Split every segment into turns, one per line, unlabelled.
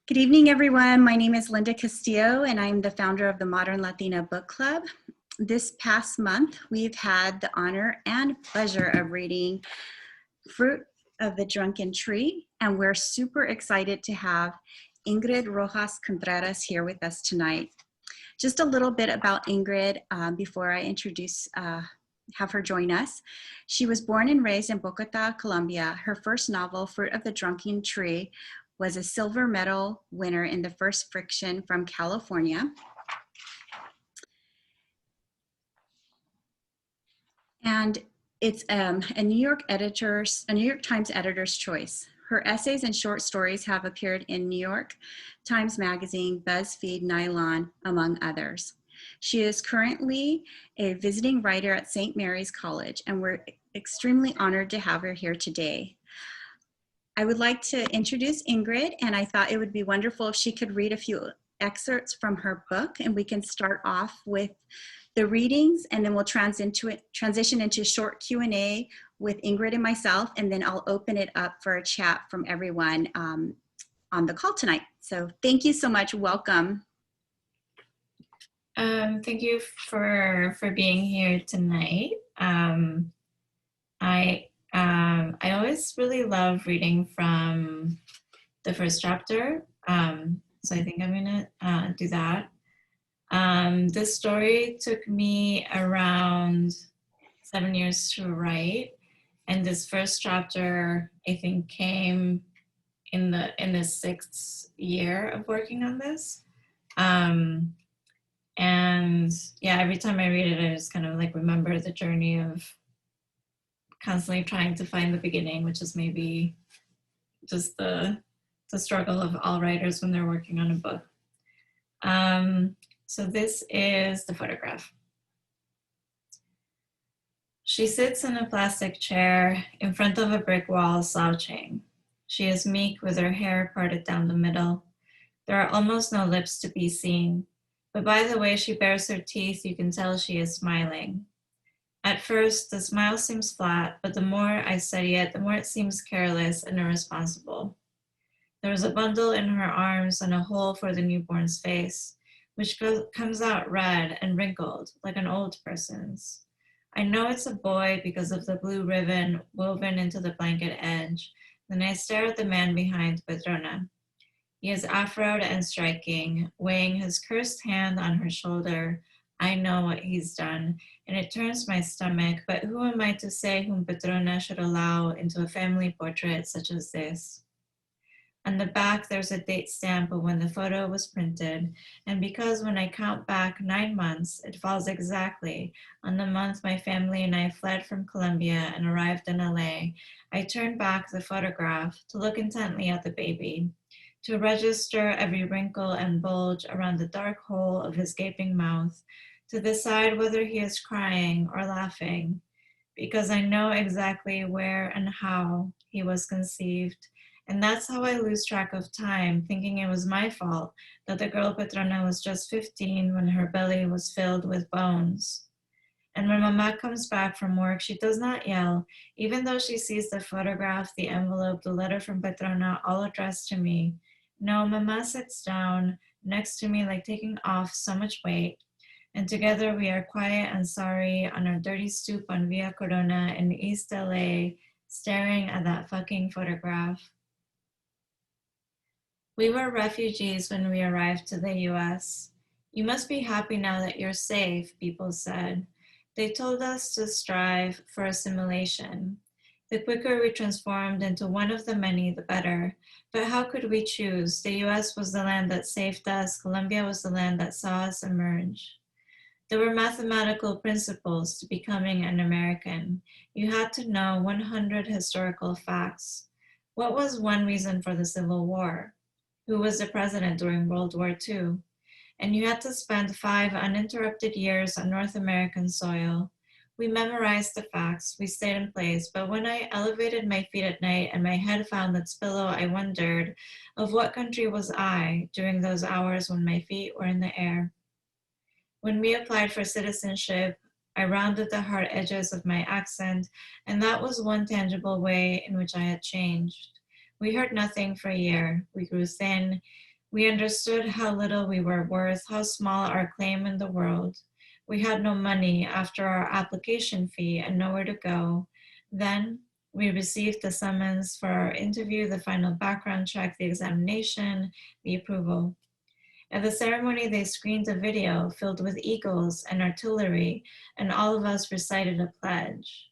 Good evening, everyone. My name is Linda Castillo, and I'm the founder of the Modern Latina Book Club. This past month, we've had the honor and pleasure of reading Fruit of the Drunken Tree, and we're super excited to have Ingrid Rojas Contreras here with us tonight. Just a little bit about Ingrid before I have her join us. She was born and raised in Bogota, Colombia. Her first novel, Fruit of the Drunken Tree, was a silver medal winner in the first fiction from California. And it's a New York Times editor's choice. Her essays and short stories have appeared in New York Times Magazine, BuzzFeed, Nylon, among others. She is currently a visiting writer at St. Mary's College, and we're extremely honored to have her here today. I would like to introduce Ingrid, and I thought it would be wonderful if she could read a few excerpts from her book, and we can start off with the readings, and then we'll transition into short Q&A with Ingrid and myself, and then I'll open it up for a chat from everyone on the call tonight. So thank you so much. Welcome.
Thank you for being here tonight. I always really love reading from the first chapter, so I think I'm gonna do that. This story took me around 7 years to write, and this first chapter I think came in the sixth year of working on this. And yeah, every time I read it, I just kind of like remember the journey of constantly trying to find the beginning, which is maybe just the struggle of all writers when they're working on a book. So this is the photograph. She sits in a plastic chair in front of a brick wall, slouching. She is meek with her hair parted down the middle. There are almost no lips to be seen, but by the way she bares her teeth, you can tell she is smiling. At first, the smile seems flat, but the more I study it, the more it seems careless and irresponsible. There is a bundle in her arms and a hole for the newborn's face, which comes out red and wrinkled, like an old person's. I know it's a boy because of the blue ribbon woven into the blanket edge. Then I stare at the man behind Patrona. He is afroed and striking, weighing his cursed hand on her shoulder. I know what he's done, and it turns my stomach, but who am I to say whom Patrona should allow into a family portrait such as this? On the back, there's a date stamp of when the photo was printed, and because when I count back 9 months, it falls exactly on the month my family and I fled from Colombia and arrived in LA, I turn back the photograph to look intently at the baby, to register every wrinkle and bulge around the dark hole of his gaping mouth, to decide whether he is crying or laughing, because I know exactly where and how he was conceived. And that's how I lose track of time, thinking it was my fault that the girl Patrona was just 15 when her belly was filled with bones. And when Mama comes back from work, she does not yell, even though she sees the photograph, the envelope, the letter from Patrona, all addressed to me. No, Mama sits down next to me like taking off so much weight, and together we are quiet and sorry on our dirty stoop on Via Corona in East LA, staring at that fucking photograph. We were refugees when we arrived to the US. You must be happy now that you're safe, people said. They told us to strive for assimilation. The quicker we transformed into one of the many, the better. But how could we choose? The US was the land that saved us. Colombia was the land that saw us emerge. There were mathematical principles to becoming an American. You had to know 100 historical facts. What was one reason for the Civil War? Who was the president during World War II? And you had to spend 5 uninterrupted years on North American soil. We memorized the facts, we stayed in place, but when I elevated my feet at night and my head found its pillow, I wondered, of what country was I during those hours when my feet were in the air? When we applied for citizenship, I rounded the hard edges of my accent, and that was one tangible way in which I had changed. We heard nothing for a year. We grew thin. We understood how little we were worth, how small our claim in the world. We had no money after our application fee and nowhere to go. Then we received the summons for our interview, the final background check, the examination, the approval. At the ceremony, they screened a video filled with eagles and artillery, and all of us recited a pledge.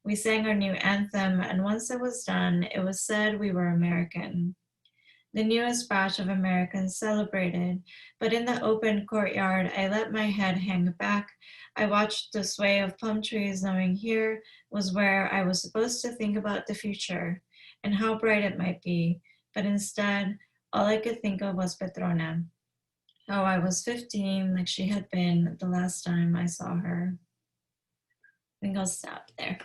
We sang our new anthem, and once it was done, it was said we were American. The newest batch of Americans celebrated, but in the open courtyard, I let my head hang back. I watched the sway of plum trees, knowing here was where I was supposed to think about the future and how bright it might be. But instead, all I could think of was Petrona, how I was 15, like she had been the last time I saw her. I think I'll stop there.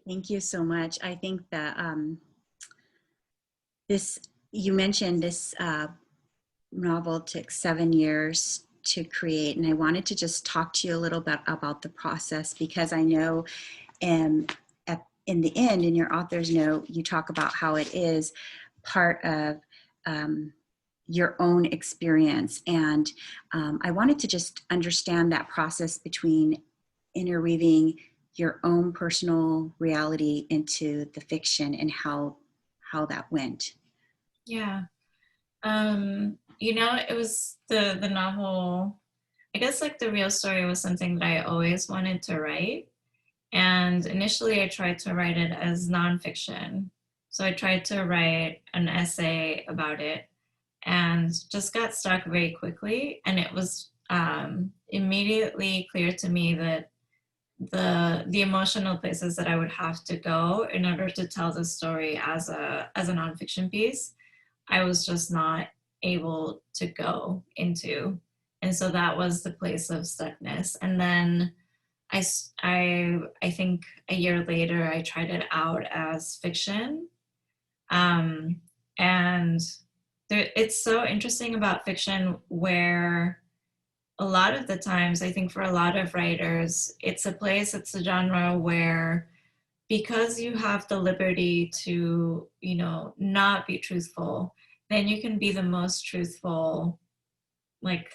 Thank you so much. I think that you mentioned this novel took 7 years to create, and I wanted to just talk to you a little bit about the process, because I know in the end, in your author's note, you talk about how it is part of your own experience. And I wanted to just understand that process between interweaving your own personal reality into the fiction and how that went.
Yeah. It was the novel, I guess like the real story was something that I always wanted to write. And initially I tried to write it as nonfiction. So I tried to write an essay about it and just got stuck very quickly. And it was immediately clear to me that the emotional places that I would have to go in order to tell the story as a nonfiction piece, I was just not able to go into. And so that was the place of stuckness. And then I think a year later, I tried it out as fiction. And it's so interesting about fiction where a lot of the times, I think for a lot of writers, it's a genre where because you have the liberty to, not be truthful, then you can be the most truthful, like,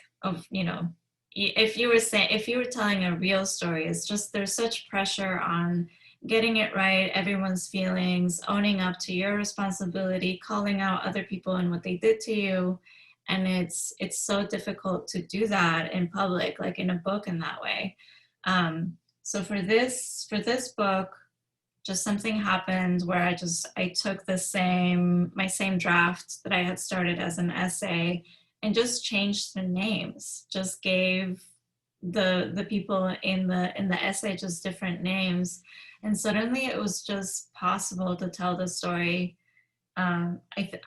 if you were telling a real story, it's just there's such pressure on getting it right, everyone's feelings, owning up to your responsibility, calling out other people and what they did to you. And it's so difficult to do that in public, like in a book in that way. So for this book, just something happened where I took my same draft that I had started as an essay and just changed the names, just gave the people in the essay just different names. And suddenly it was just possible to tell the story. A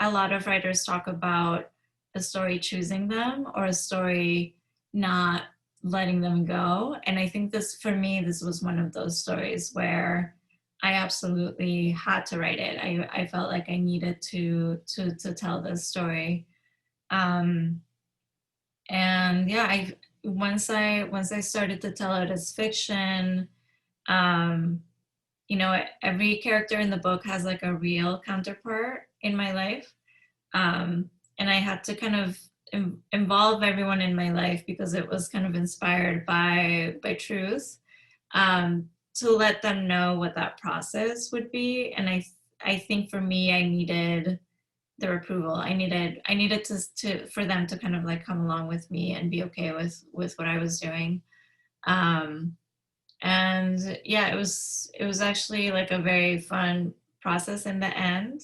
lot of writers talk about a story choosing them or a story not letting them go. And I think for me, this was one of those stories where I absolutely had to write it. I felt like I needed to tell this story. And yeah, once I started to tell it as fiction, every character in the book has like a real counterpart in my life. And I had to kind of involve everyone in my life because it was kind of inspired by truth. To let them know what that process would be. And I think for me, I needed their approval. I needed to for them to kind of like come along with me and be okay with what I was doing. And yeah, it was actually like a very fun process in the end.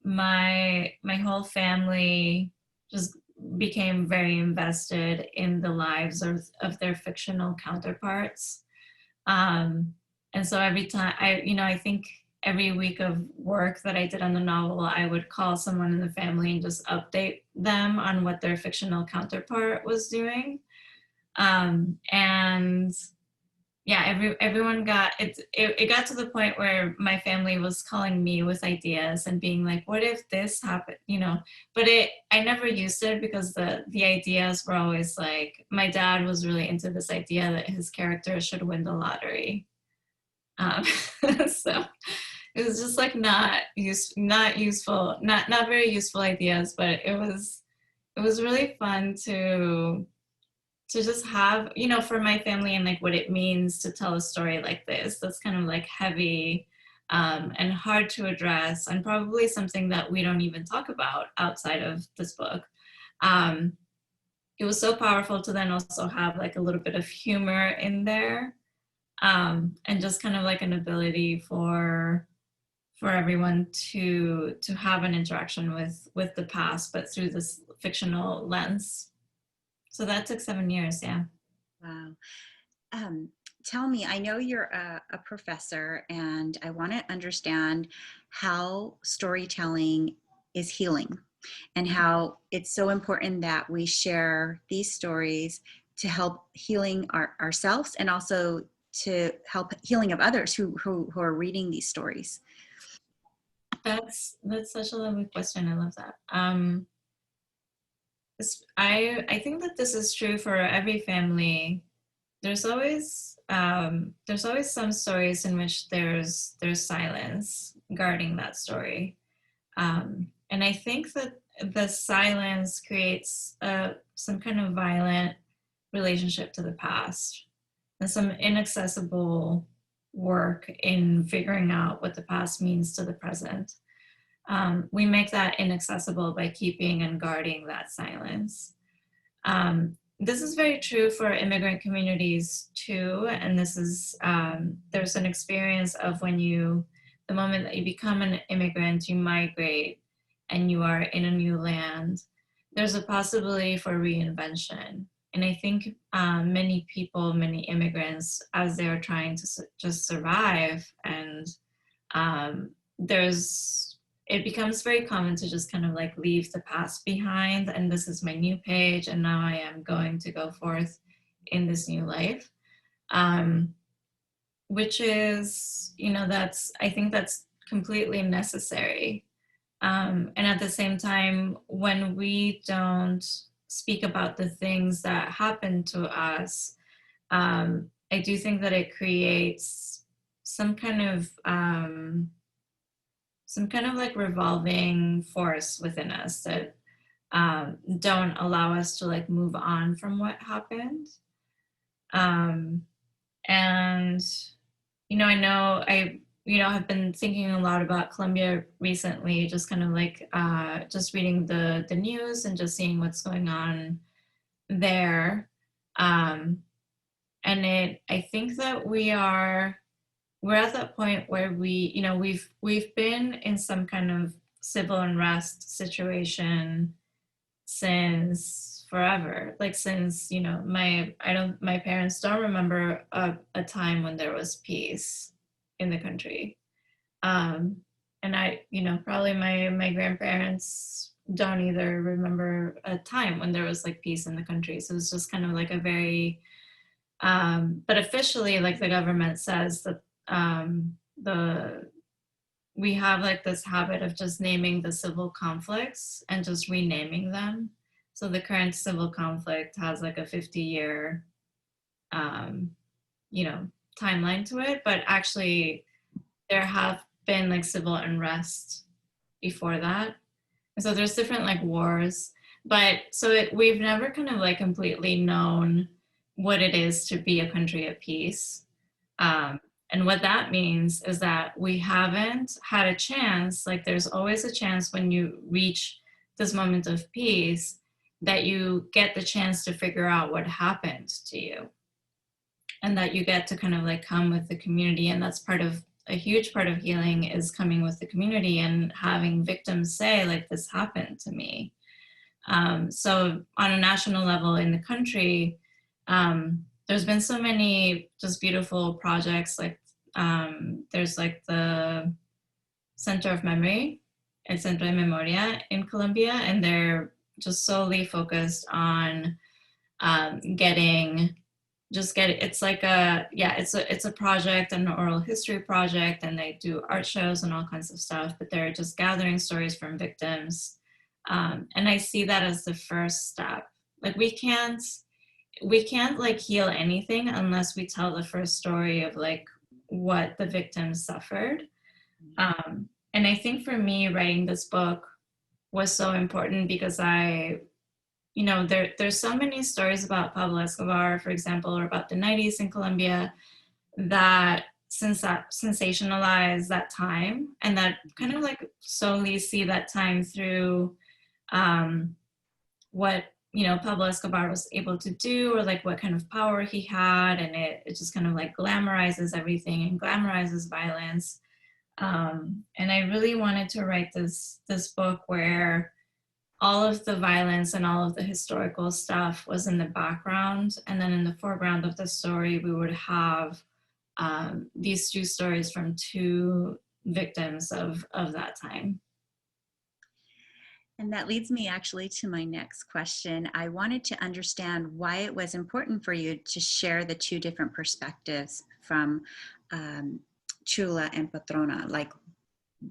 My whole family just became very invested in the lives of their fictional counterparts. And so every time I think every week of work that I did on the novel, I would call someone in the family and just update them on what their fictional counterpart was doing. And yeah, everyone got it. It got to the point where my family was calling me with ideas and being like, "What if this happened?" But I never used it because the ideas were always like, my dad was really into this idea that his character should win the lottery. Um, so it was just like not useful, not very useful ideas, but it was really fun to just have, you know, for my family and like what it means to tell a story like this that's kind of like heavy and hard to address, and probably something that we don't even talk about outside of this book. um, it was so powerful to then also have like a little bit of humor in there, and just kind of like an ability for everyone to have an interaction with the past, but through this fictional lens. So that took 7 years, yeah.
Wow. Um, Tell me, I know you're a professor, and I want to understand how storytelling is healing and how it's so important that we share these stories to help healing ourselves and also to help healing of others who are reading these stories.
That's such a lovely question. I love that. I think that this is true for every family. There's always some stories in which there's silence guarding that story, and I think that the silence creates some kind of violent relationship to the past and some inaccessible work in figuring out what the past means to the present. We make that inaccessible by keeping and guarding that silence. This is very true for immigrant communities too, and this is there's an experience of the moment that you become an immigrant, you migrate, and you are in a new land. There's a possibility for reinvention, and I think many people, many immigrants, as they're trying to just survive, and there's it becomes very common to just kind of like leave the past behind, and this is my new page, and now I am going to go forth in this new life, which is, you know, I think that's completely necessary. And at the same time, when we don't speak about the things that happen to us, I do think that it creates some kind of like revolving force within us that don't allow us to like move on from what happened. And I know have been thinking a lot about Colombia recently, just kind of like just reading the news and just seeing what's going on there. And I think that we're at that point where we've been in some kind of civil unrest situation since forever, like since my parents don't remember a time when there was peace in the country, and I probably my grandparents don't either remember a time when there was like peace in the country. So it's just kind of like a very but officially, like the government says that we have like this habit of just naming the civil conflicts and just renaming them. So the current civil conflict has like a 50-year timeline to it, but actually there have been like civil unrest before that. And so there's different like wars, but we've never kind of like completely known what it is to be a country at peace. And what that means is that we haven't had a chance, like there's always a chance when you reach this moment of peace that you get the chance to figure out what happened to you. And that you get to kind of like come with the community. And that's a huge part of healing, is coming with the community and having victims say like, this happened to me. So on a national level in the country, there's been so many just beautiful projects. Like there's like the Center of Memory, El Centro de Memoria in Colombia, and they're just solely focused on it's like it's a project, an oral history project, and they do art shows and all kinds of stuff, but they're just gathering stories from victims. And I see that as the first step. Like we can't like heal anything unless we tell the first story of like what the victims suffered. And I think for me, writing this book was so important because there's so many stories about Pablo Escobar, for example, or about the 90s in Colombia that since that sensationalize that time and that kind of like solely see that time through what Pablo Escobar was able to do, or like what kind of power he had, and it just kind of like glamorizes everything and glamorizes violence. And I really wanted to write this book where all of the violence and all of the historical stuff was in the background, and then in the foreground of the story we would have these two stories from two victims of that time.
And that leads me actually to my next question. I wanted to understand why it was important for you to share the two different perspectives from Chula and Patrona. Like,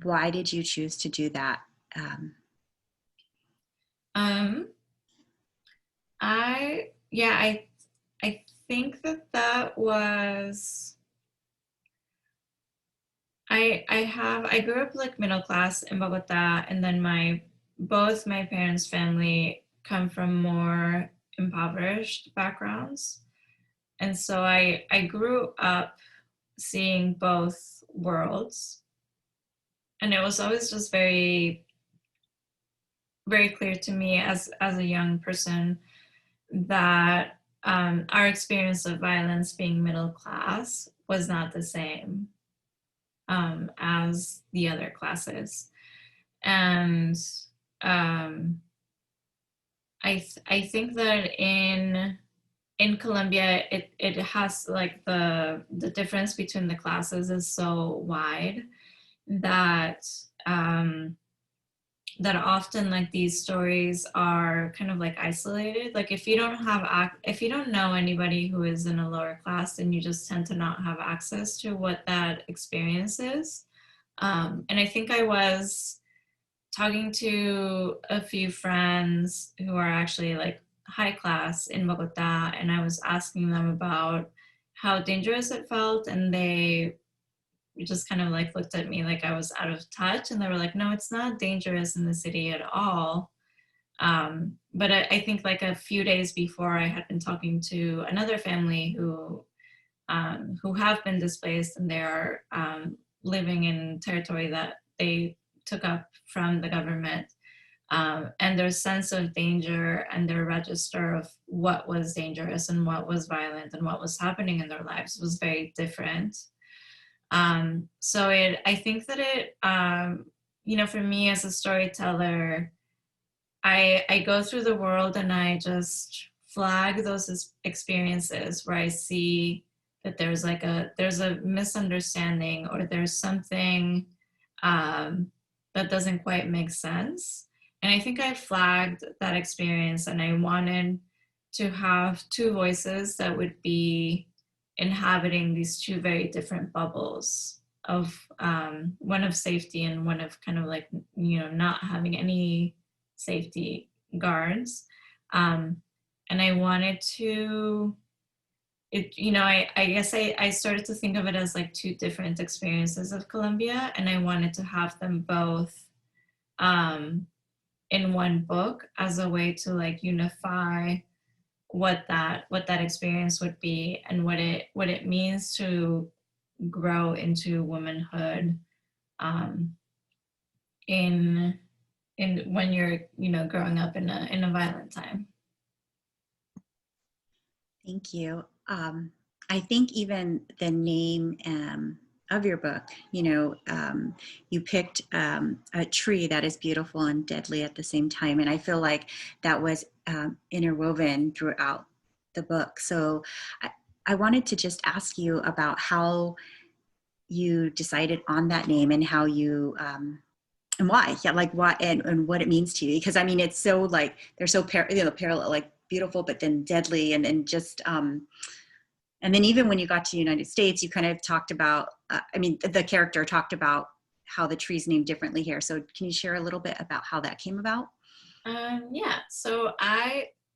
why did you choose to do that?
I think that was I grew up like middle class in Bogota, and then both my parents' family come from more impoverished backgrounds. And so I grew up seeing both worlds. And it was always just very, very clear to me as a young person that our experience of violence being middle class was not the same as the other classes. And I think that in Colombia, it has like the difference between the classes is so wide that that often like these stories are kind of like isolated. Like if you don't know anybody who is in a lower class, then you just tend to not have access to what that experience is. And I think I was talking to a few friends who are actually like high class in Bogota, and I was asking them about how dangerous it felt, and they just kind of like looked at me like I was out of touch, and they were like, no, it's not dangerous in the city at all. But I think like a few days before, I had been talking to another family who have been displaced, and they are living in territory that they took up from the government. And their sense of danger and their register of what was dangerous and what was violent and what was happening in their lives was very different. So I think that for me as a storyteller, I go through the world and I just flag those experiences where I see that there's a misunderstanding, or there's something that doesn't quite make sense. And I think I flagged that experience, and I wanted to have two voices that would be inhabiting these two very different bubbles of one of safety and one of kind of like, not having any safety guards. And I wanted to, I guess I started to think of it as like two different experiences of Colombia, and I wanted to have them both in one book as a way to like unify what that experience would be, and what it means to grow into womanhood in when you're growing up in a violent time.
Thank you. I think even the name of your book, you picked a tree that is beautiful and deadly at the same time. And I feel like that was interwoven throughout the book. So I wanted to just ask you about how you decided on that name, and how you, and why, yeah, like why, and what it means to you. Because I mean, it's so like, they're so parallel, like beautiful, but then deadly. And then just, and then even when you got to the United States, you kind of talked about, the character talked about how the tree's named differently here. So can you share a little bit about how that came about?
Yeah, so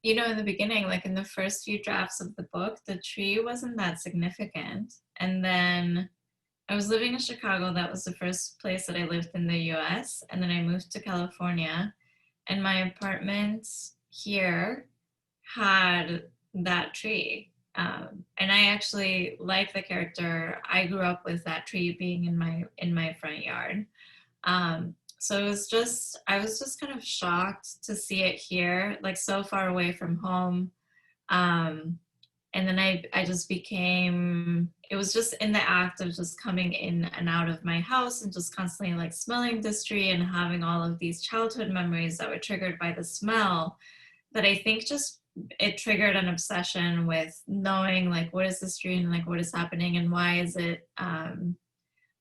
in the beginning, like in the first few drafts of the book, the tree wasn't that significant. And then I was living in Chicago. That was the first place that I lived in the US. And then I moved to California. And my apartment here had that tree. And I actually like the character. I grew up with that tree being in my front yard. So it was just I was just kind of shocked to see it here, like so far away from home. Um, and then I just became it was just in the act of just coming in and out of my house and just constantly like smelling this tree and having all of these childhood memories that were triggered by the smell, that I think just it triggered an obsession with knowing like what is this tree and like what is happening and why is it.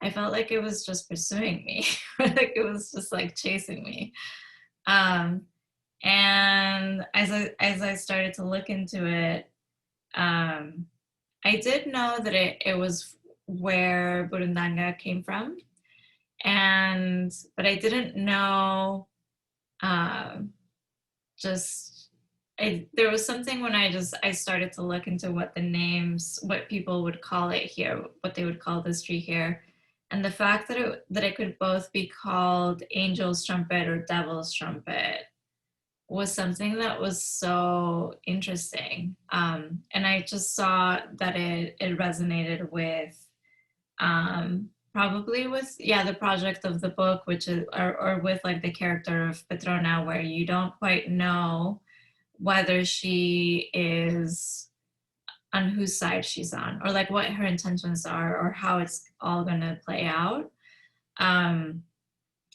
I felt like it was just pursuing me. Like it was just like chasing me. um and as I started to look into it, um I did know that it was where Burundanga came from, and but I didn't know, um, just there was something when I started to look into what the names, what people would call it here, what they would call this tree here, and the fact that it could both be called Angel's Trumpet or Devil's Trumpet was something that was so interesting. And I just saw that it resonated with, probably with, yeah, the project of the book, which is, or with like the character of Petrona, where you don't quite know whether she is on whose side she's on, or like what her intentions are, or how it's all going to play out. Um,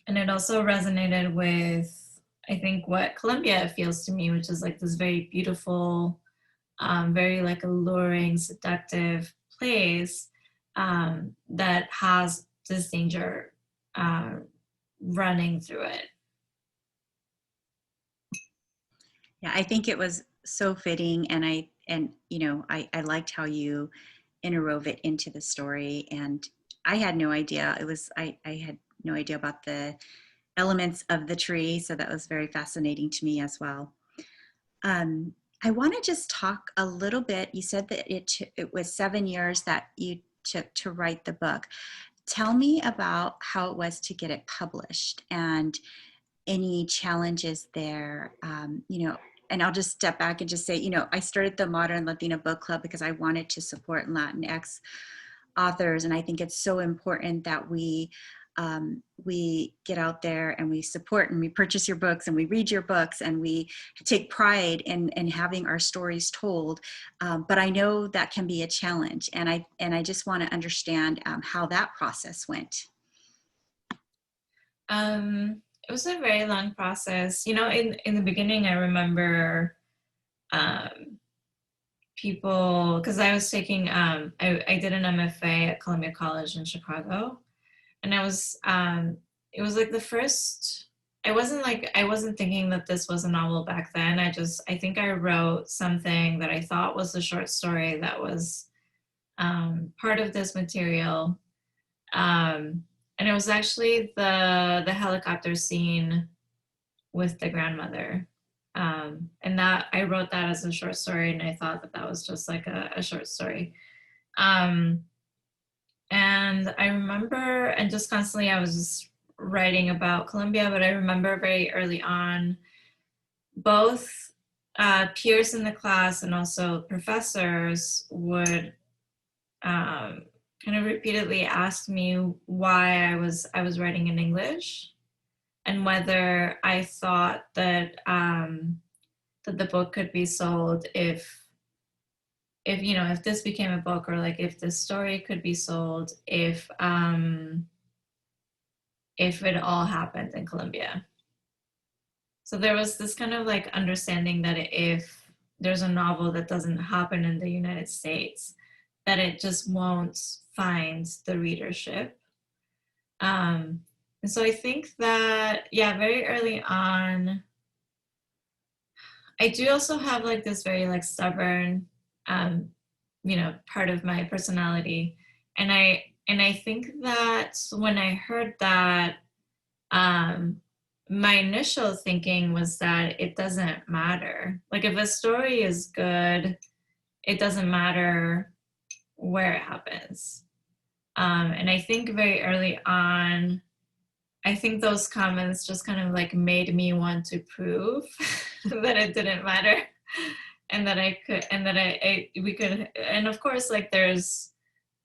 and it also resonated with, I think, what Colombia feels to me, which is like this very beautiful, very like alluring, seductive place, that has this danger, uh, running through it.
Yeah, I think it was so fitting, and I liked how you interwove it into the story. And I had no idea I had no idea about the elements of the tree, so that was very fascinating to me as well. I want to just talk a little bit. You said that it was 7 years that you took to write the book. Tell me about how it was to get it published and any challenges there. And I'll just step back and just say, I started the Modern Latina Book Club because I wanted to support Latinx authors, and I think it's so important that we get out there and we support and we purchase your books and we read your books and we take pride in having our stories told. But I know that can be a challenge, and I just want to understand how that process went.
It was a very long process. In the beginning, I remember, um, people, because I was taking, I did an MFA at Columbia College in Chicago, and it was like the first. I wasn't thinking that this was a novel back then. I think I wrote something that I thought was a short story that was, part of this material. Um, and it was actually the helicopter scene with the grandmother. And that I wrote that as a short story, and I thought that that was just like a short story. Um, and I remember, and just constantly I was just writing about Colombia, but I remember very early on, both, peers in the class and also professors would, kind of repeatedly ask me why I was writing in English, and whether I thought that, that the book could be sold if if this became a book, or like if this story could be sold if it all happened in Colombia. So there was this kind of like understanding that if there's a novel that doesn't happen in the United States, that it just won't find the readership. And so I think that, yeah, very early on, I do also have like this very like stubborn, um, part of my personality. And I think that when I heard that, um, my initial thinking was that it doesn't matter. Like if a story is good, it doesn't matter where it happens. And I think very early on, I think those comments just kind of like made me want to prove that it didn't matter, and that I could, and that we could, and of course, like there's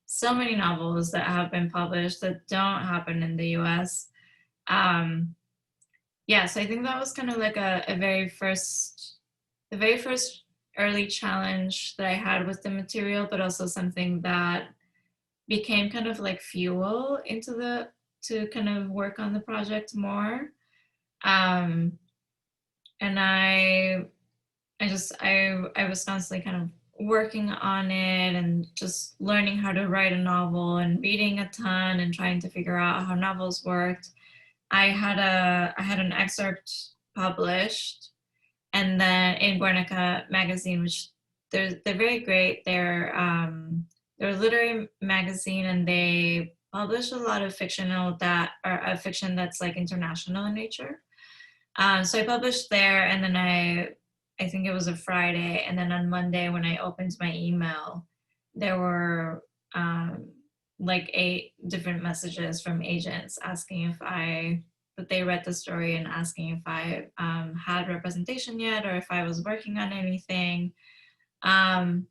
so many novels that have been published that don't happen in the US. Um, yeah, so I think that was kind of like the very first early challenge that I had with the material, but also something that became kind of like fuel to kind of work on the project more. Um, and I was constantly kind of working on it and just learning how to write a novel and reading a ton and trying to figure out how novels worked. I had an excerpt published, and then in Guernica magazine, which they're very great. They're a literary magazine, and they publish a lot of fictional that are fiction that's like international in nature. So I published there, and then I think it was a Friday, and then on Monday when I opened my email, there were like 8 different messages from agents asking if that they read the story and asking if I had representation yet, or if I was working on anything. Um,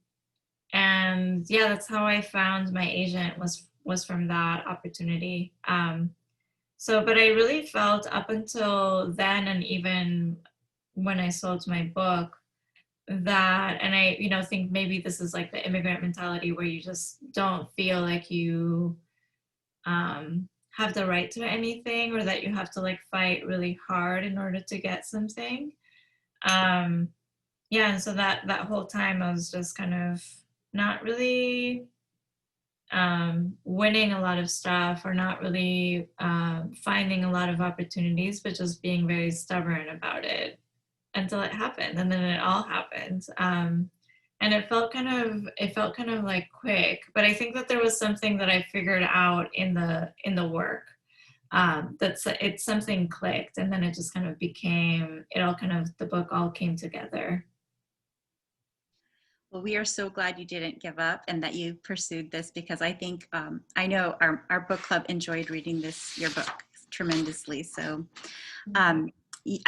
and yeah, that's how I found my agent, was from that opportunity. But I really felt up until then, and even when I sold my book, that, and I, think maybe this is like the immigrant mentality where you just don't feel like you have the right to anything, or that you have to like fight really hard in order to get something. Yeah, and so that whole time I was just kind of not really winning a lot of stuff, or not really finding a lot of opportunities, but just being very stubborn about it until it happened, and then it all happened. And it felt kind of like quick, but I think that there was something that I figured out in the work, it's something clicked, and then it just kind of became, it all kind of, the book all came together.
Well, we are so glad you didn't give up and that you pursued this, because I think, I know our book club enjoyed reading your book tremendously. So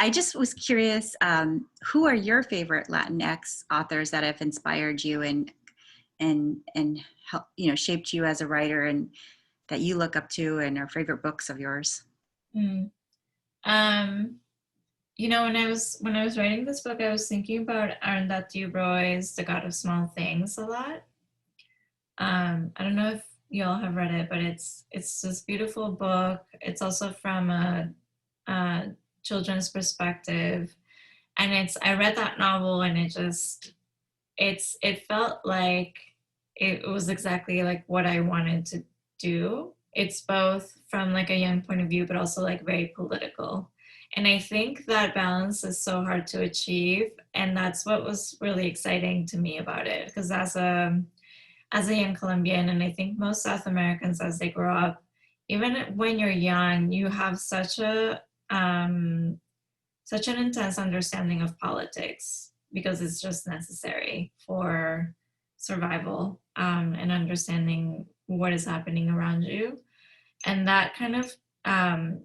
I just was curious, who are your favorite Latinx authors that have inspired you and help, shaped you as a writer, and that you look up to, and are favorite books of yours?
Mm. Um, when I was writing this book, I was thinking about Arundhati Roy's The God of Small Things a lot. I don't know if you all have read it, but it's this beautiful book. It's also from a children's perspective, and I read that novel, and it felt like it was exactly like what I wanted to do. It's both from like a young point of view, but also like very political. And I think that balance is so hard to achieve. And that's what was really exciting to me about it. Because as a young Colombian, and I think most South Americans as they grow up, even when you're young, you have such an intense understanding of politics, because it's just necessary for survival, and understanding what is happening around you. And that kind of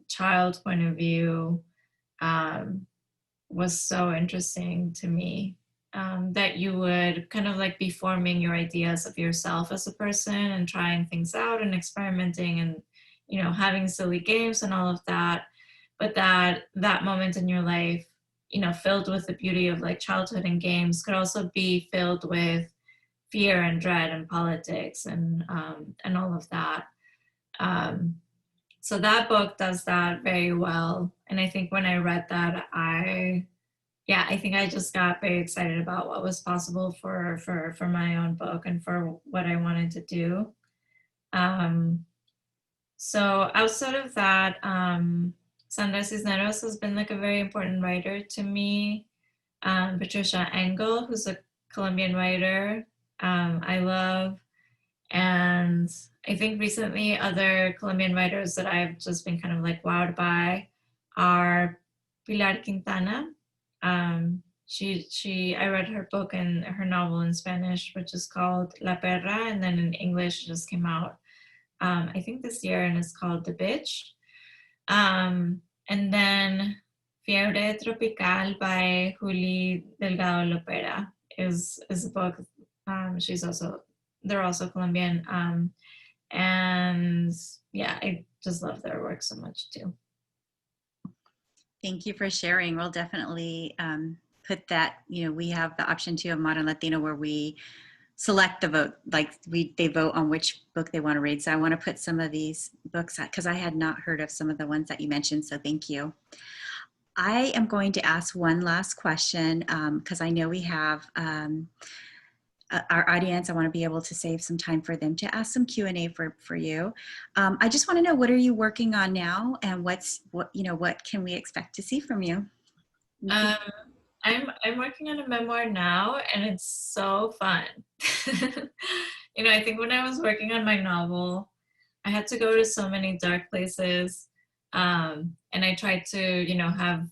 child point of view um, was so interesting to me, that you would kind of like be forming your ideas of yourself as a person, and trying things out and experimenting, and having silly games and all of that, but that moment in your life, filled with the beauty of like childhood and games, could also be filled with fear and dread and politics, and all of that. um, so that book does that very well, and I think when I read that, I think I just got very excited about what was possible for my own book, and for what I wanted to do. Um, so outside of that, Sandra Cisneros has been like a very important writer to me. Patricia Engel, who's a Colombian writer, I love. And I think recently other Colombian writers that I've just been kind of like wowed by are Pilar Quintana. I read her book and her novel in Spanish, which is called La Perra, and then in English it just came out I think this year, and it's called The Bitch. And then Fiebre Tropical by Juli Delgado Lopera is a book. They're also Colombian. And yeah, I just love their work so much too.
Thank you for sharing. We'll definitely put that, we have the option too of Modern Latino where we select the vote, like they vote on which book they want to read. So I want to put some of these books because I had not heard of some of the ones that you mentioned. So thank you. I am going to ask one last question because I know we have our audience. I want to be able to save some time for them to ask some Q&A for you. I just want to know, what are you working on now, and what can we expect to see from you?
I'm working on a memoir now, and it's so fun. I think when I was working on my novel, I had to go to so many dark places, and I tried to, have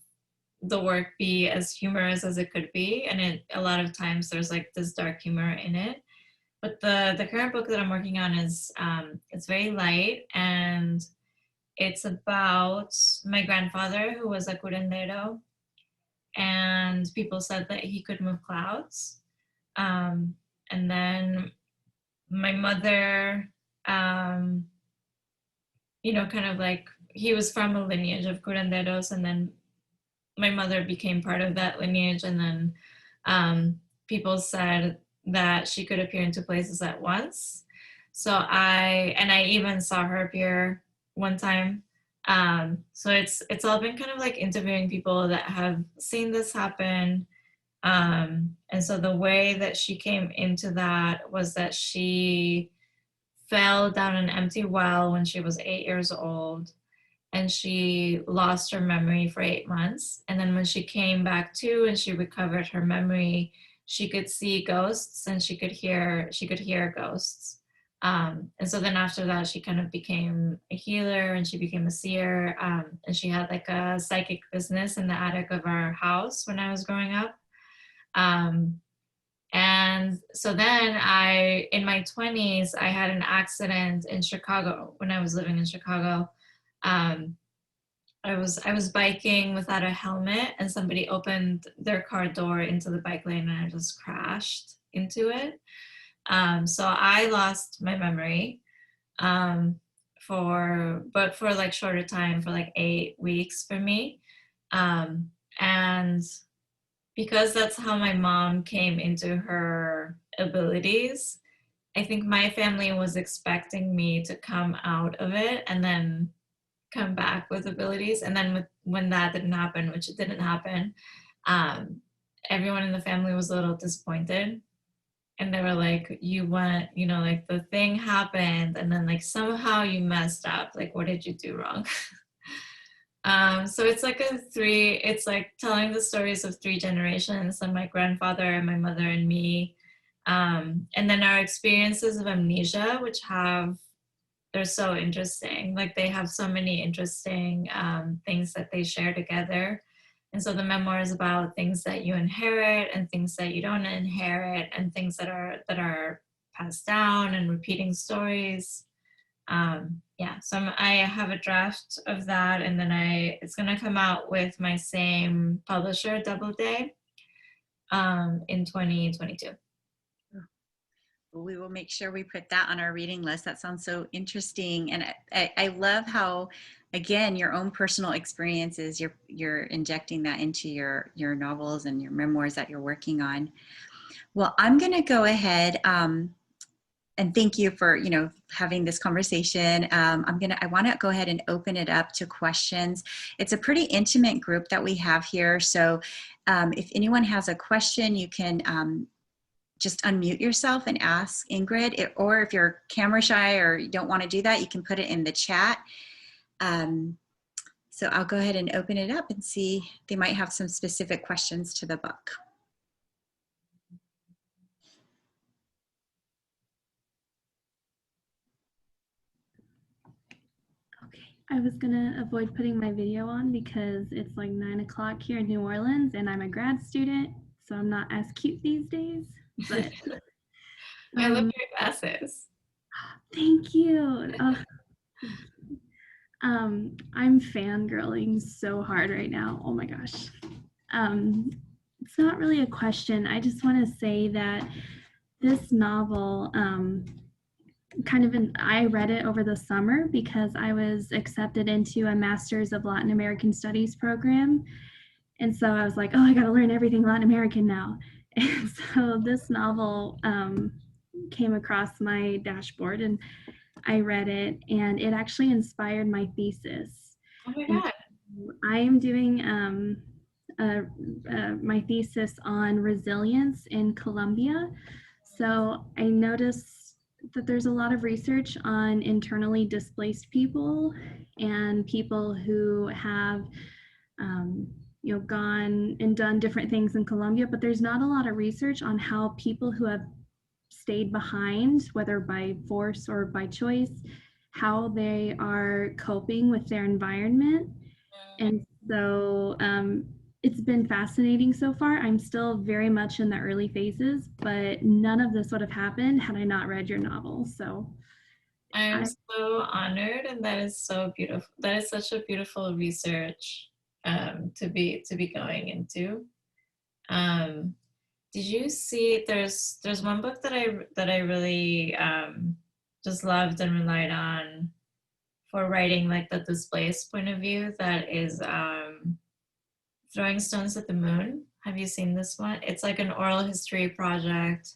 the work be as humorous as it could be, and a lot of times there's like this dark humor in it. But the current book that I'm working on is it's very light, and it's about my grandfather who was a curandero, and people said that he could move clouds. And then my mother, kind of like, he was from a lineage of curanderos, and then my mother became part of that lineage, and then people said that she could appear in two places at once. So I even saw her appear one time. So it's all been kind of like interviewing people that have seen this happen. And so the way that she came into that was that she fell down an empty well when she was 8 years old, and she lost her memory for 8 months. And then when she came back to and she recovered her memory, she could see ghosts and she could hear ghosts. And so then after that, she kind of became a healer, and she became a seer. And she had like a psychic business in the attic of our house when I was growing up. And so then in my 20s, I had an accident in Chicago when I was living in Chicago. I was biking without a helmet, and somebody opened their car door into the bike lane, and I just crashed into it. So I lost my memory for like shorter time, for like 8 weeks for me. And because that's how my mom came into her abilities, I think my family was expecting me to come out of it and then come back with abilities. And then when that didn't happen, which it didn't happen, everyone in the family was a little disappointed. And they were like, you went, like the thing happened, and then like somehow you messed up. Like, what did you do wrong? So it's like telling the stories of 3 generations, and my grandfather and my mother and me. And then our experiences of amnesia, they're so interesting. Like, they have so many interesting things that they share together. And so the memoir is about things that you inherit and things that you don't inherit, and things that are passed down, and repeating stories. So I have a draft of that, and then it's gonna come out with my same publisher, Doubleday, in 2022.
We will make sure we put that on our reading list. That sounds so interesting. And I love how, again, your own personal experiences, you're injecting that into your novels and your memoirs that you're working on. Well, I'm going to go ahead and thank you for, having this conversation. I want to go ahead and open it up to questions. It's a pretty intimate group that we have here. So if anyone has a question, you can just unmute yourself and ask Ingrid, or if you're camera shy or you don't want to do that, you can put it in the chat. So I'll go ahead and open it up and see. They might have some specific questions to the book.
I was gonna avoid putting my video on because it's like 9 o'clock here in New Orleans, and I'm a grad student, so I'm not as cute these days. But
I love your glasses.
Thank you. Oh, thank you. I'm fangirling so hard right now. Oh my gosh. Um, it's not really a question. I just want to say that this novel, I read it over the summer because I was accepted into a Master's of Latin American Studies program. And so I was like, oh, I got to learn everything Latin American now. And so this novel came across my dashboard and I read it, and it actually inspired my thesis.
Oh my
And
God.
I am doing my thesis on resilience in Colombia. So I noticed that there's a lot of research on internally displaced people and people who have gone and done different things in Colombia, but there's not a lot of research on how people who have stayed behind, whether by force or by choice, how they are coping with their environment. And so it's been fascinating so far. I'm still very much in the early phases, but none of this would have happened had I not read your novel. So
I am
I,
so honored, and that is so beautiful. That is such a beautiful research to be going into. Um, did you see? There's one book that I really just loved and relied on for writing like the displaced point of view. That is Throwing Stones at the Moon. Have you seen this one? It's like an oral history project,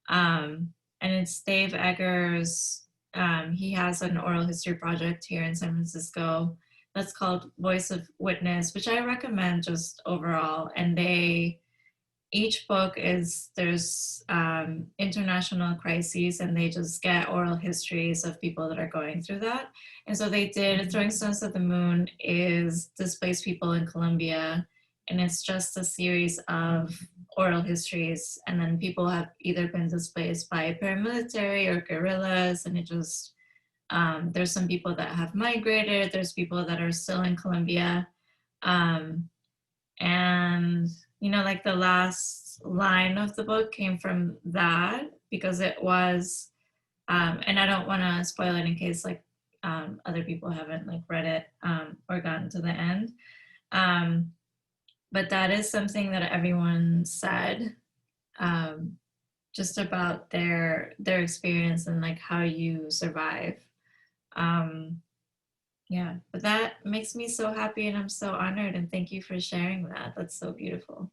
and it's Dave Eggers. He has an oral history project here in San Francisco that's called Voice of Witness, which I recommend just overall. And each book is, there's international crises, and they just get oral histories of people that are going through that. And so they did Throwing Stones at the Moon is displaced people in Colombia, and it's just a series of oral histories, and then people have either been displaced by paramilitary or guerrillas, and it just there's some people that have migrated, there's people that are still in Colombia, and like the last line of the book came from that, because it was and I don't want to spoil it in case like other people haven't like read it or gotten to the end, but that is something that everyone said, just about their experience and like how you survive. Yeah, but that makes me so happy, and I'm so honored, and thank you for sharing that. That's so beautiful.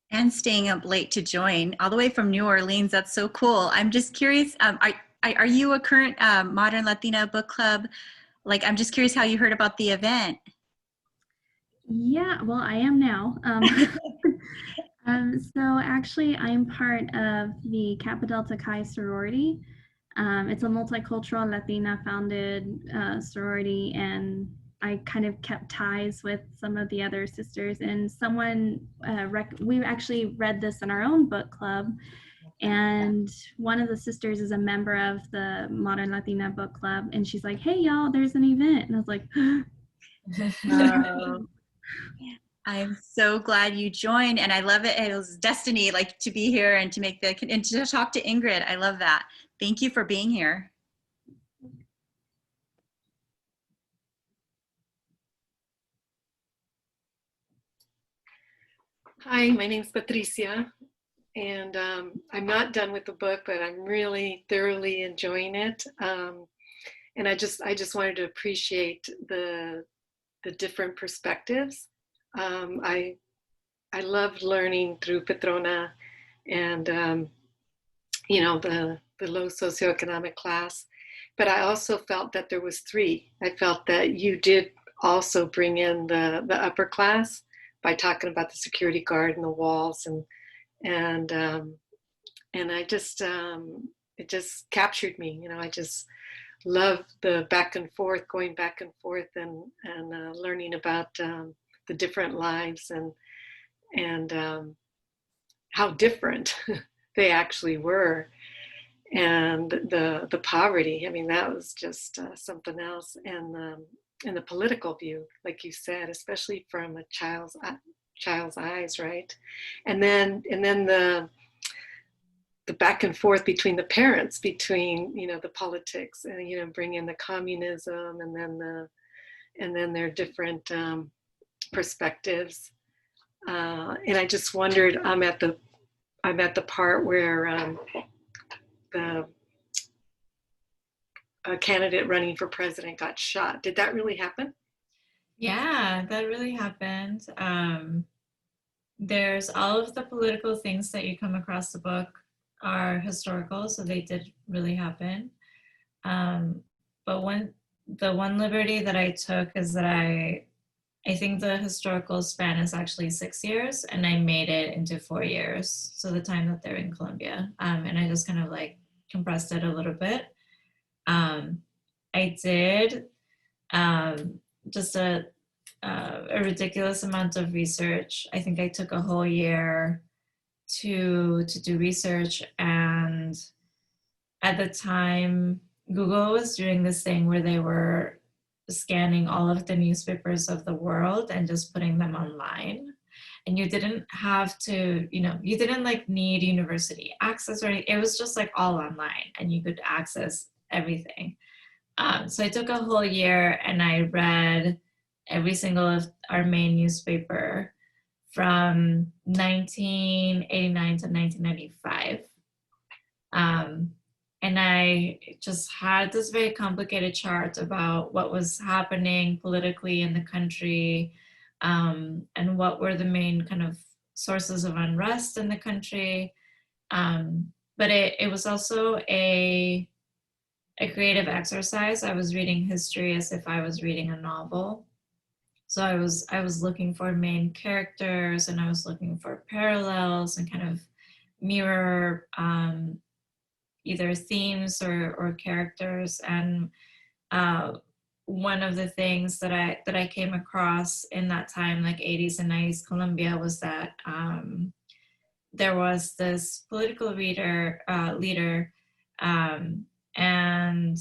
And staying up late to join all the way from New Orleans. That's so cool. I'm just curious, are you a current Modern Latina book club? Like, I'm just curious how you heard about the event.
yeah, well, I am now. So actually, I'm part of the Kappa Delta Chi sorority. It's a multicultural Latina founded sorority, and I kind of kept ties with some of the other sisters. And we actually read this in our own book club, and one of the sisters is a member of the Modern Latina book club, and she's like, "Hey, y'all, there's an event," and I was like,
Oh, I'm so glad you joined, and I love it. It was destiny, like to be here and and to talk to Ingrid. I love that. Thank you for being here.
Hi, my name's Patricia, and I'm not done with the book, but I'm really thoroughly enjoying it. And I just wanted to appreciate the different perspectives. I loved learning through Patrona, and the low socioeconomic class. But I also felt that there was three. I felt that you did also bring in the upper class by talking about the security guard and the walls, and I just it just captured me. I just love the back and forth, going back and forth, and learning about the different lives, and how different they actually were, and the poverty. I mean, that was just something else, and the political view, like you said, especially from a child's eyes, right? And then the back and forth between the parents, between, you know, the politics, and, you know, bring in the communism, and then their different perspectives. And I just wondered, I'm at the part where the a candidate running for president got shot. Did that really happen?
Yeah, that really happened. There's all of the political things that you come across the book are historical, so they did really happen. But the one liberty that I took is that I think the historical span is actually 6 years, and I made it into 4 years. So the time that they're in Colombia, and I just kind of like compressed it a little bit. I did just a ridiculous amount of research. I think I took a whole year to do research, and at the time, Google was doing this thing where they were scanning all of the newspapers of the world and just putting them online. And you didn't have to, you know, you didn't like need university access or anything. It was just like all online, and you could access everything. So I took a whole year and I read every single of our main newspaper from 1989 to 1995. And I just had this very complicated chart about what was happening politically in the country, and what were the main kind of sources of unrest in the country. But it was also a creative exercise. I was reading history as if I was reading a novel. So I was looking for main characters, and I was looking for parallels and kind of mirror either themes or characters. And one of the things that I came across in that time, like 80s and 90s Colombia, was that there was this political leader, and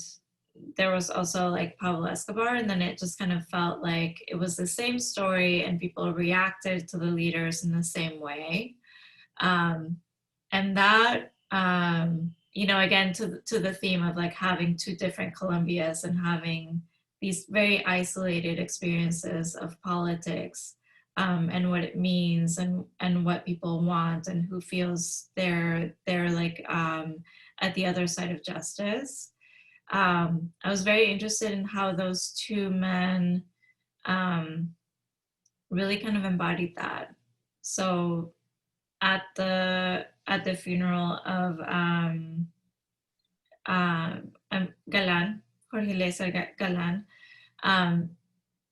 there was also like Pablo Escobar, and then it just kind of felt like it was the same story and people reacted to the leaders in the same way. And that, you know, again, to the theme of like having two different Colombias and having these very isolated experiences of politics, and what it means, and what people want, and who feels they're like at the other side of justice. I was very interested in how those two men really kind of embodied that. So at the funeral of Galan, Jorge Leza Galan,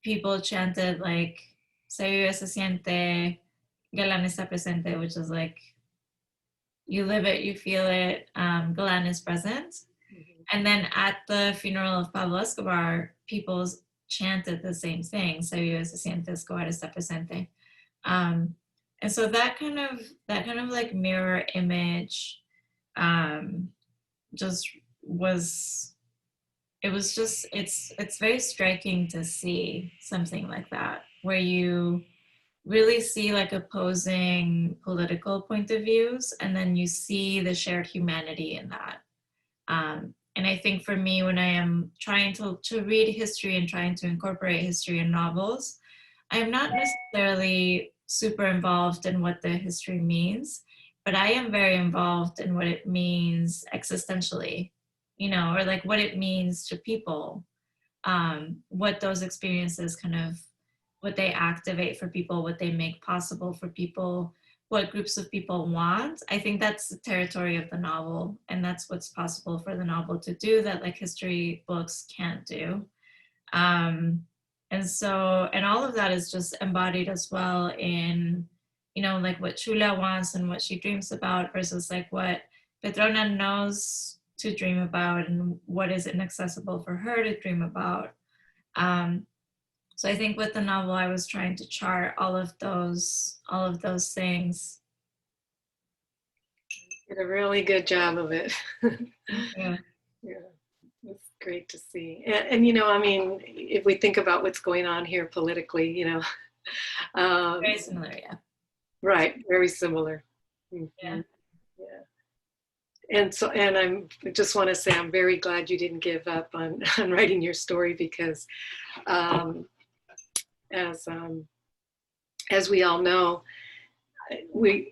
people chanted like "Se vive, se siente, Galan está presente," which is like, you live it, you feel it, Galan is present. Mm-hmm. And then at the funeral of Pablo Escobar, people chanted the same thing, "Se vive, se siente, Escobar está presente." And so that kind of like mirror image just was, it's very striking to see something like that, where you really see like opposing political point of views, and then you see the shared humanity in that. And I think for me, when I am trying to read history and trying to incorporate history in novels, I am not necessarily super involved in what the history means, but I am very involved in what it means existentially, you know, or like what it means to people, what those experiences kind of, what they activate for people, what they make possible for people, what groups of people want. I think that's the territory of the novel, and that's what's possible for the novel to do that like history books can't do. And so, and all of that is just embodied as well in, you know, like what Chula wants and what she dreams about versus like what Petrona knows to dream about and what is inaccessible for her to dream about. So I think with the novel, I was trying to chart all of those things.
You did a really good job of it.
Yeah.
Yeah. It's great to see. And, you know, I mean, if we think about what's going on here politically, you know.
Very similar, yeah.
Right, very similar. Mm-hmm.
Yeah.
Yeah. I just want to say I'm very glad you didn't give up on, on writing your story, because um, as as we all know, we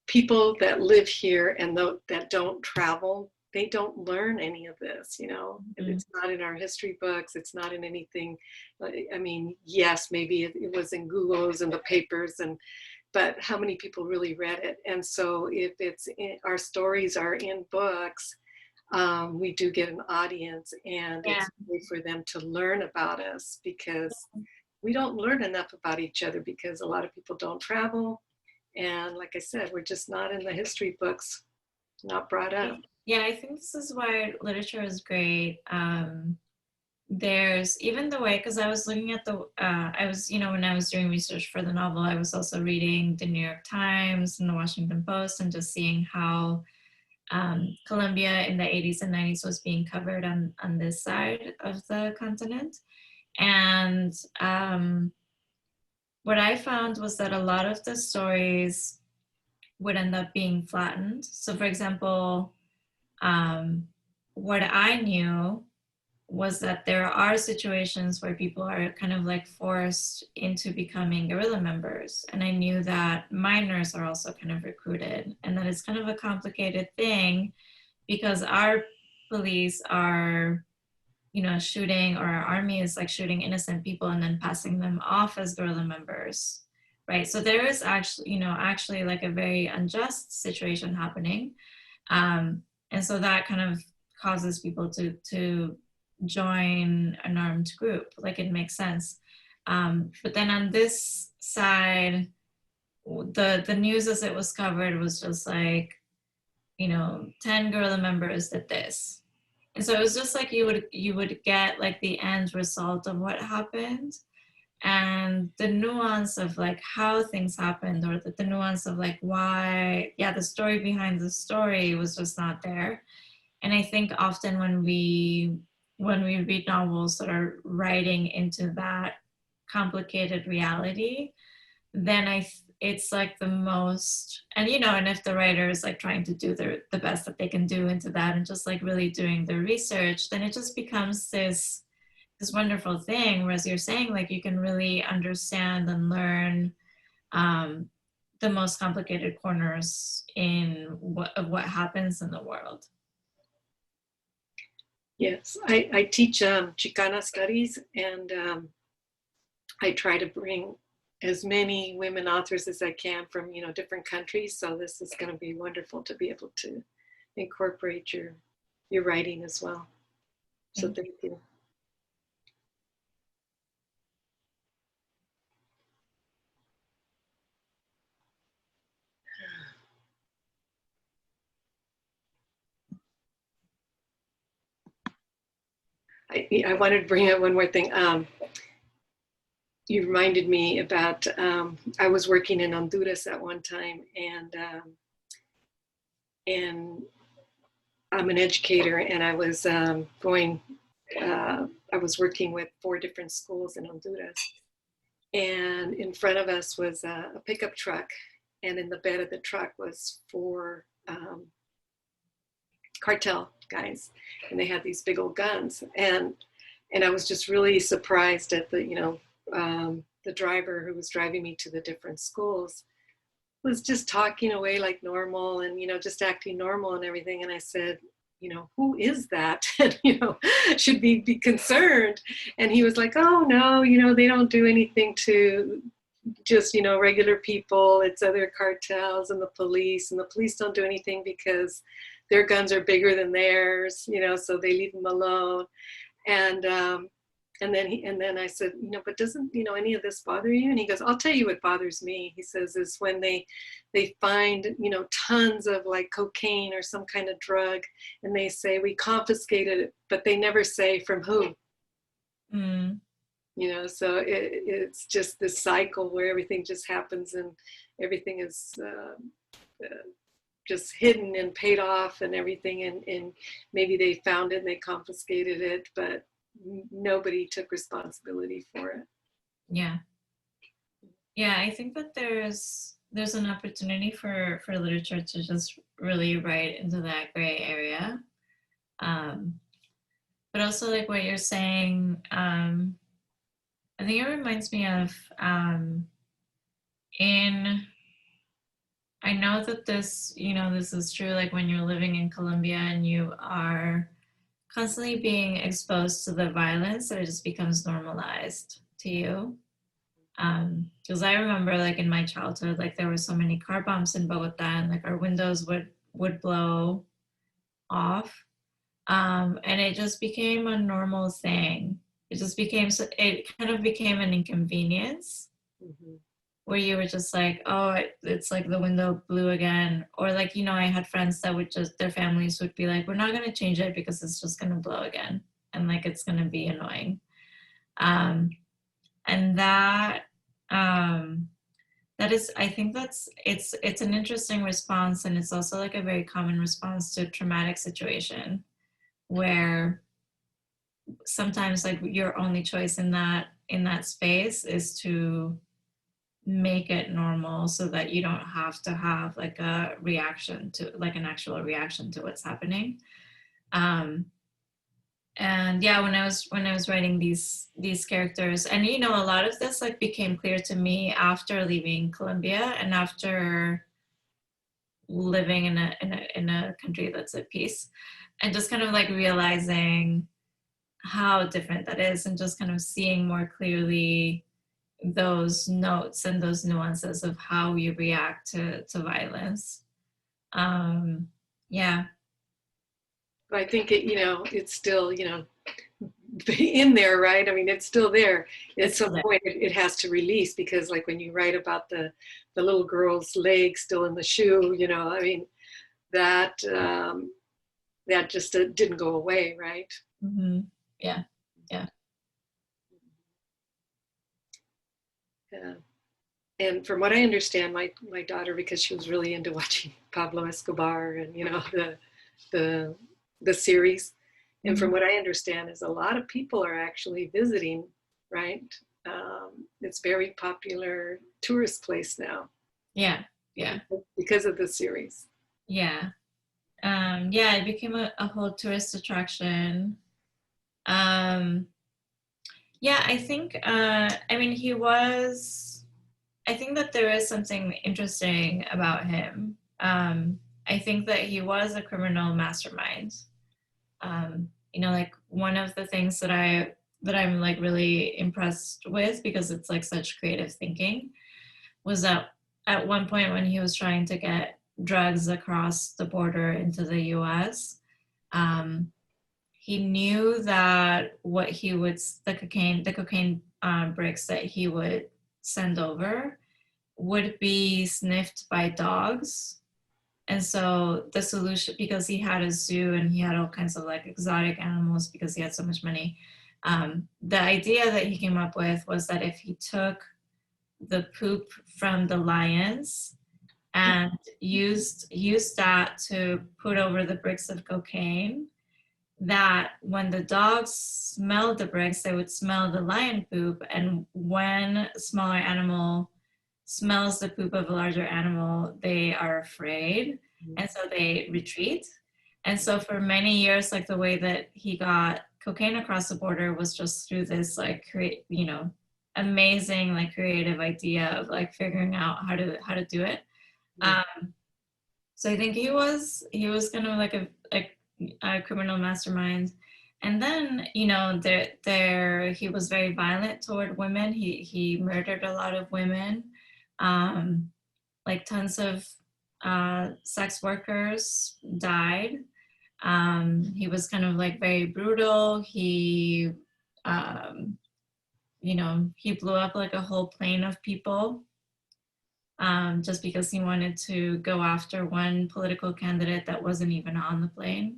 people that live here and that don't travel, they don't learn any of this, you know.
Mm-hmm.
It's not in our history books, it's not in anything. I mean, yes, maybe it was in Google's and the papers, but how many people really read it? And so if our stories are in books, we do get an audience, and
Yeah.
it's a way for them to learn about us, because we don't learn enough about each other, because a lot of people don't travel. And like I said, we're just not in the history books, not brought up.
Yeah, I think this is why literature is great. There's even the way, because I was looking at when I was doing research for the novel, I was also reading the New York Times and the Washington Post, and just seeing how Colombia in the 80s and 90s was being covered on this side of the continent. And what I found was that a lot of the stories would end up being flattened. So for example, what I knew was that there are situations where people are kind of like forced into becoming guerrilla members. And I knew that minors are also kind of recruited, and that it's kind of a complicated thing, because our police are, shooting, or our army is like shooting innocent people and then passing them off as guerrilla members, right? So there is actually like a very unjust situation happening. And so that kind of causes people to join an armed group. Like, it makes sense. But then on this side, the news as it was covered was just like, 10 guerrilla members did this. And so it was just like you would get like the end result of what happened, and the nuance of like how things happened, or the nuance of like why, the story behind the story was just not there. And I think often when we read novels that are writing into that complicated reality, then it's like the most, and and if the writer is like trying to do the best that they can do into that, and just like really doing the research, then it just becomes this wonderful thing. Whereas you're saying, like, you can really understand and learn the most complicated corners of what happens in the world.
Yes, I teach Chicana studies, and I try to bring as many women authors as I can from different countries. So this is going to be wonderful to be able to incorporate your writing as well. So thank you. I wanted to bring up one more thing. You reminded me about, I was working in Honduras at one time, and I'm an educator, and I was I was working with 4 different schools in Honduras, and in front of us was a pickup truck, and in the bed of the truck was 4 cartel guys, and they had these big old guns, and I was just really surprised at the driver who was driving me to the different schools was just talking away like normal, and just acting normal and everything. And I said, who is that? And should we be concerned? And he was like, oh no, they don't do anything to just regular people. It's other cartels and the police don't do anything because their guns are bigger than theirs, so they leave them alone. And then I said, but doesn't any of this bother you? And he goes, I'll tell you what bothers me. He says, is when they find tons of like cocaine or some kind of drug, and they say we confiscated it, but they never say from who. So it's just this cycle where everything just happens, and everything is just hidden and paid off and everything, and maybe they found it and they confiscated it, but nobody took responsibility for it.
Yeah, I think that there's there's an opportunity for literature to just really write into that gray area. But also like what you're saying, I think it reminds me of I know that this, this is true, like when you're living in Colombia and you are constantly being exposed to the violence, that it just becomes normalized to you. Because I remember like in my childhood, like there were so many car bombs in Bogota and like our windows would blow off. And it just became a normal thing. It kind of became an inconvenience.
Mm-hmm.
Where you were just like, oh, it's like the window blew again. Or like, I had friends that would just, their families would be like, we're not going to change it because it's just going to blow again. And like, it's going to be annoying. And that is, I think it's an interesting response. And it's also like a very common response to a traumatic situation where sometimes like your only choice in that space is to make it normal so that you don't have to have like a reaction to like an actual reaction to what's happening. And yeah, when I was writing these characters, and a lot of this like became clear to me after leaving Colombia and after living in a country that's at peace, and just kind of like realizing how different that is, and just kind of seeing more clearly those notes and those nuances of how you react to violence. Yeah.
I think it's still, in there, right? I mean, it's still there. At some point, it has to release, because like when you write about the little girl's leg still in the shoe, I mean, that just didn't go away, right?
Mm-hmm. Yeah.
And from what I understand, my daughter, because she was really into watching Pablo Escobar and the series, and from what I understand is a lot of people are actually visiting, right? It's very popular tourist place now.
Yeah.
Because of the series.
Yeah. It became a whole tourist attraction. I think, I think that there is something interesting about him. I think that he was a criminal mastermind. Like one of the things that I'm like really impressed with, because it's like such creative thinking, was that at one point when he was trying to get drugs across the border into the US, he knew that the cocaine bricks that he would send over would be sniffed by dogs. And so the solution, because he had a zoo and he had all kinds of like exotic animals because he had so much money, the idea that he came up with was that if he took the poop from the lions and used that to put over the bricks of cocaine, that when the dogs smelled the bricks, they would smell the lion poop, and when a smaller animal smells the poop of a larger animal, they are afraid, and so they retreat. And so for many years, like the way that he got cocaine across the border was just through this like amazing like creative idea of like figuring out how to do it. So I think he was kind of like a criminal mastermind. And then there he was very violent toward women. He murdered a lot of women, like tons of sex workers died. He was kind of like very brutal. He he blew up like a whole plane of people, just because he wanted to go after one political candidate that wasn't even on the plane.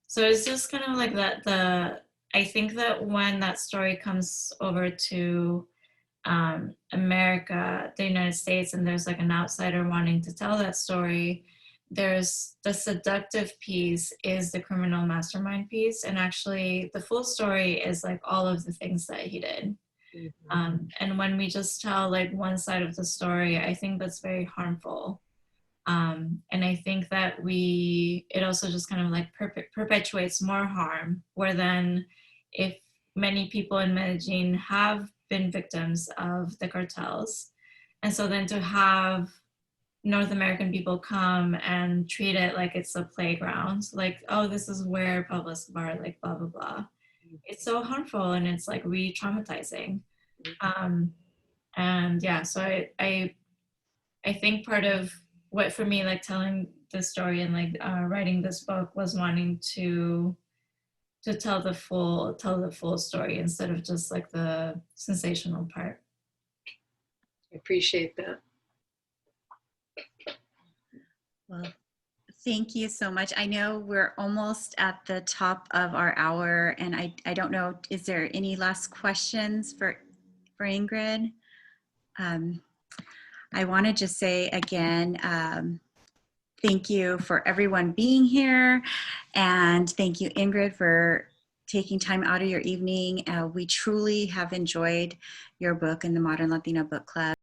So it's just kind of like that. I think that when that story comes over to America, the United States, and there's like an outsider wanting to tell that story, there's the seductive piece is the criminal mastermind piece, and actually the full story is like all of the things that he did. And when we just tell like one side of the story, I think that's very harmful. And I think that it also just kind of like perpetuates more harm, where then if many people in Medellin have been victims of the cartels, and so then to have North American people come and treat it like it's a playground, like, oh, this is where Pablo Escobar, like blah, blah, blah. It's so harmful and it's like re-traumatizing. And yeah, so I think part of what for me, like telling this story and like writing this book was wanting to tell the full story instead of just like the sensational part.
I appreciate that.
Well, thank you so much. I know we're almost at the top of our hour, and I don't know, is there any last questions for Ingrid? I want to just say again, thank you for everyone being here, and thank you, Ingrid, for taking time out of your evening. We truly have enjoyed your book in the Modern Latina Book Club.